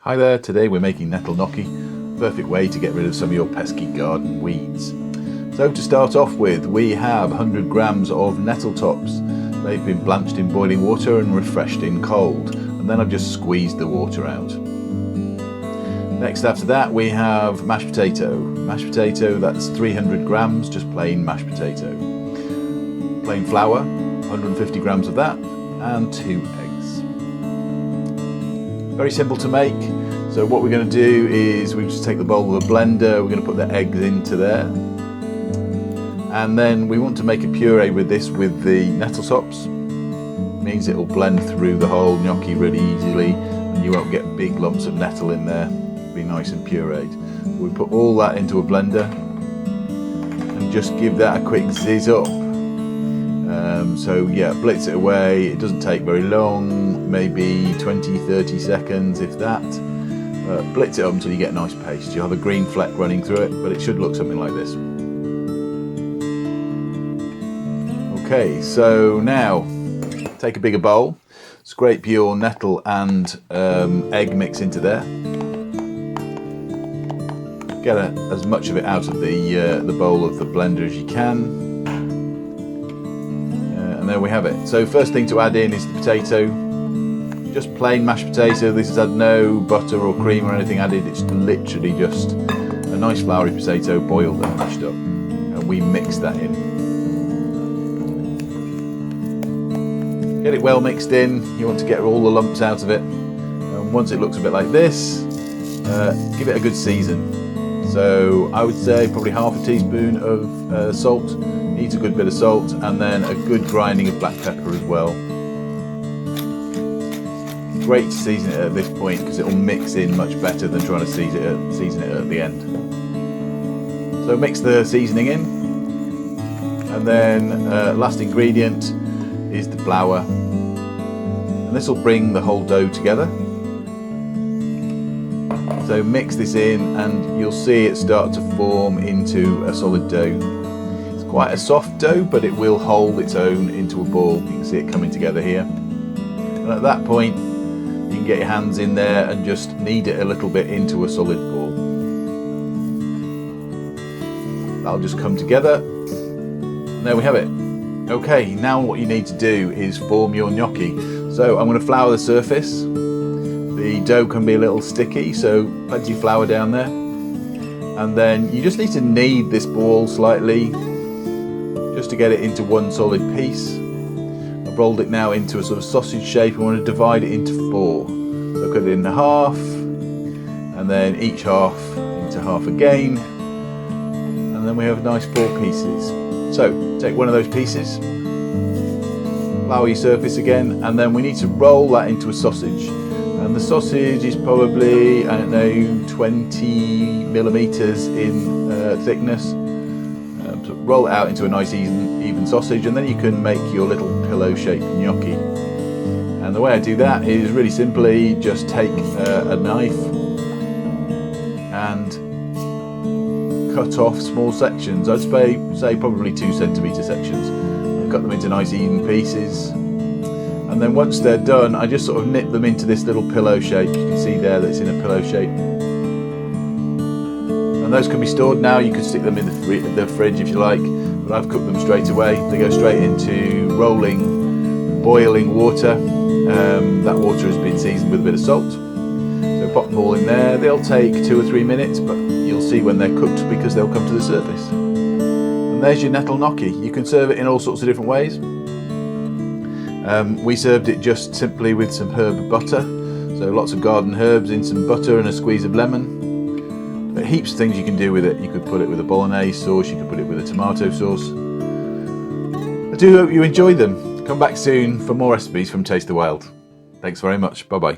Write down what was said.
Hi there, today we're making nettle gnocchi, perfect way to get rid of some of your pesky garden weeds. So to start off with, we have 100 grams of nettle tops. They've been blanched in boiling water and refreshed in cold, and then I've just squeezed the water out. Next after that we have mashed potato. Mashed potato, that's 300 grams, just plain mashed potato. Plain flour, 150 grams of that, and 2 eggs. Very simple to make. So what we're going to do is we just take the bowl of a blender, we're going to put the eggs into there. And then we want to make a puree with this with the nettle tops. It means it'll blend through the whole gnocchi really easily and you won't get big lumps of nettle in there. It'll be nice and pureed. So we put all that into a blender and just give that a quick zizz up. So yeah, blitz it away. It doesn't take very long, maybe 20-30 seconds if that. Blitz it up until you get a nice paste. You'll have a green fleck running through it, but it should look something like this. Okay, so now take a bigger bowl, scrape your nettle and egg mix into there. Get as much of it out of the bowl of the blender as you can. And there we have it. So first thing to add in is the potato. Just plain mashed potato. This has had no butter or cream or anything added. It's literally just a nice floury potato boiled and mashed up. And we mix that in. Get it well mixed in. You want to get all the lumps out of it. And once it looks a bit like this, give it a good season. So I would say probably half a teaspoon of salt. Needs a good bit of salt, and then a good grinding of black pepper as well. Great to season it at this point because it will mix in much better than trying to season it at the end. So mix the seasoning in, and then last ingredient is the flour, and this will bring the whole dough together. So mix this in and you'll see it start to form into a solid dough. Quite a soft dough, but it will hold its own into a ball. You can see it coming together here. And at that point, you can get your hands in there and just knead it a little bit into a solid ball. That'll just come together. And there we have it. Okay, now what you need to do is form your gnocchi. So I'm going to flour the surface. The dough can be a little sticky, so plenty of flour down there. And then you just need to knead this ball slightly, just to get it into one solid piece. I've rolled it now into a sort of sausage shape. I want to divide it into 4. So cut it in half, and then each half into half again, and then we have nice 4 pieces. So take one of those pieces, flour your surface again, and then we need to roll that into a sausage. And the sausage is probably, I don't know, 20 millimeters in thickness. So roll it out into a nice even sausage, and then you can make your little pillow-shaped gnocchi. And the way I do that is really simply just take a knife and cut off small sections. I'd say probably 2 centimetre sections. I cut them into nice even pieces, and then once they're done, I just sort of nip them into this little pillow shape. You can see there that it's in a pillow shape. And those can be stored now. You could stick them in the fridge if you like, but I've cooked them straight away. They go straight into rolling, boiling water. That water has been seasoned with a bit of salt. So pop them all in there. They'll take 2 or 3 minutes, but you'll see when they're cooked because they'll come to the surface. And there's your nettle gnocchi. You can serve it in all sorts of different ways. We served it just simply with some herb butter. So lots of garden herbs in some butter and a squeeze of lemon. But heaps of things you can do with it. You could put it with a bolognese sauce, you could put it with a tomato sauce. I do hope you enjoy them. Come back soon for more recipes from Taste the Wild. Thanks very much. Bye bye.